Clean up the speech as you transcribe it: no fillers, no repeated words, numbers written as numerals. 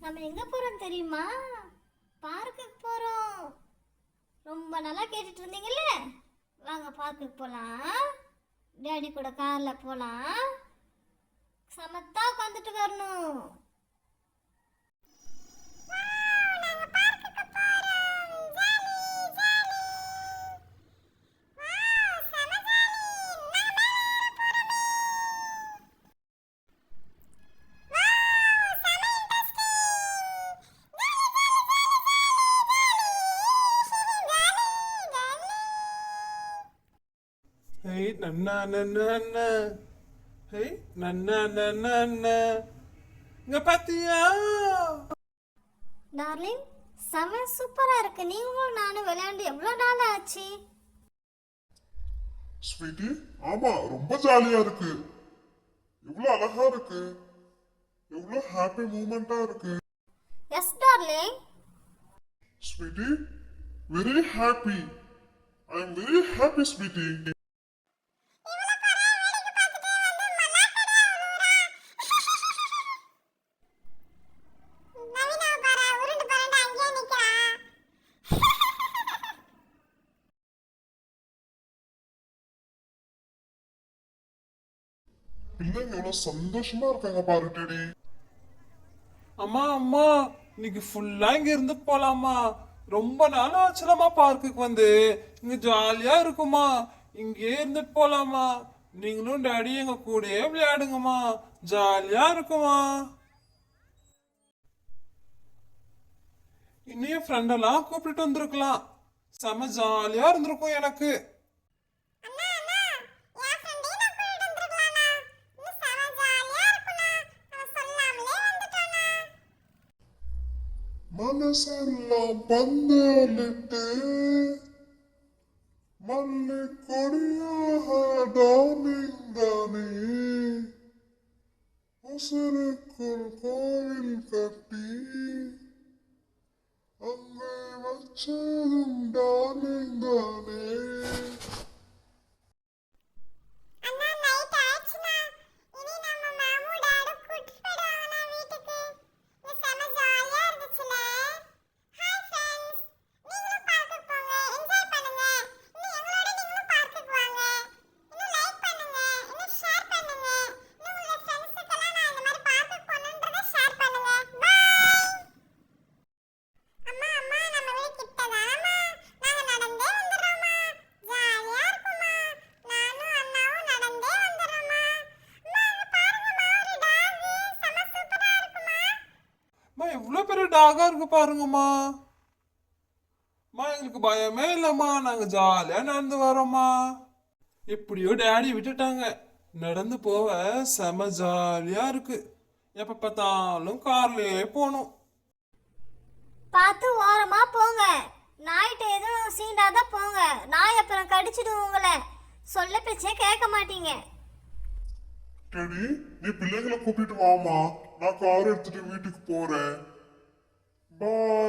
நம்ம எங்க போறோம் தெரியுமா? பார்க்குக்கு போறோம். ரொம்ப நல்லா கேட்டுட்டு இருந்தீங்கல்ல, வாங்க பார்க்குக்கு போலாம். டேடி கூட கார்ல போலாம். சமத்தா உட்காந்துட்டு வரணும். Hey, na na na na na. Hey, na na na na na. இங்க பாத்தியா? டார்லிங், செம சூப்பரா இருக்கு. நீங்களும் நானும் விளையாண்டு எவ்வளவு நாள் ஆச்சு? ஸ்வீட்டி, ஆமா ரொம்ப ஜாலியா இருக்கு. எவ்வளவு அழகா இருக்கு. எவ்வளவு ஹாப்பி மூமெண்டா இருக்கு. Yes darling. Sweetie, very happy. I am very happy sweetie. பிள்ளைங்க எவ்வளவு சந்தோஷமா இருக்காங்க பாரு டேடி. அம்மா அம்மா, இன்னைக்கு ஃபுல்லா இங்க இருந்து போலாமா? ரொம்ப நாள் ஆச்சுலமா பார்க்குக்கு வந்து. இங்க ஜாலியா இருக்குமா? இங்கே இருந்துட்டு போலாமா? நீங்களும் டாடி எங்க கூடயே விளையாடுங்கம்மா. ஜாலியா இருக்குமா? இன்னும் என் ஃப்ரெண்டெல்லாம் கூப்பிட்டு வந்திருக்கலாம். செம ஜாலியா இருந்திருக்கும் எனக்கு. மனசெல்லாம் பந்தலிட்டு மல்லி கொடியாக டார்லிங் தானே உசுருக்குள் கோவில் கட்டி அங்கே வச்சதும் டார்லிங் தானே. எவ்வளவு பெரிய டாகா இருக்கு பாருங்கம்மா. எங்களுக்கு பயமே இல்லம்மா. நாங்க ஜாலியா நடந்து வரோம்மா. எப்படியோ டேடி விட்டுட்டாங்க. நடந்து போவ செம ஜாலியா இருக்கு. எப்ப பார்த்தாலும் கார்லயே போகணும். பார்த்து ஓரமா போங்க. நாய்கிட்ட எதுவும் சீண்டாதான் போங்க. நாய் அப்புறம் கடிச்சிடும் உங்களை. சொல்ல பேச்சே கேட்க மாட்டீங்க. டேடி, நீ பிள்ளைங்களை கூப்பிட்டு வாமா. நான் கார் எடுத்துட்டு வீட்டுக்கு போறேன். பாய்.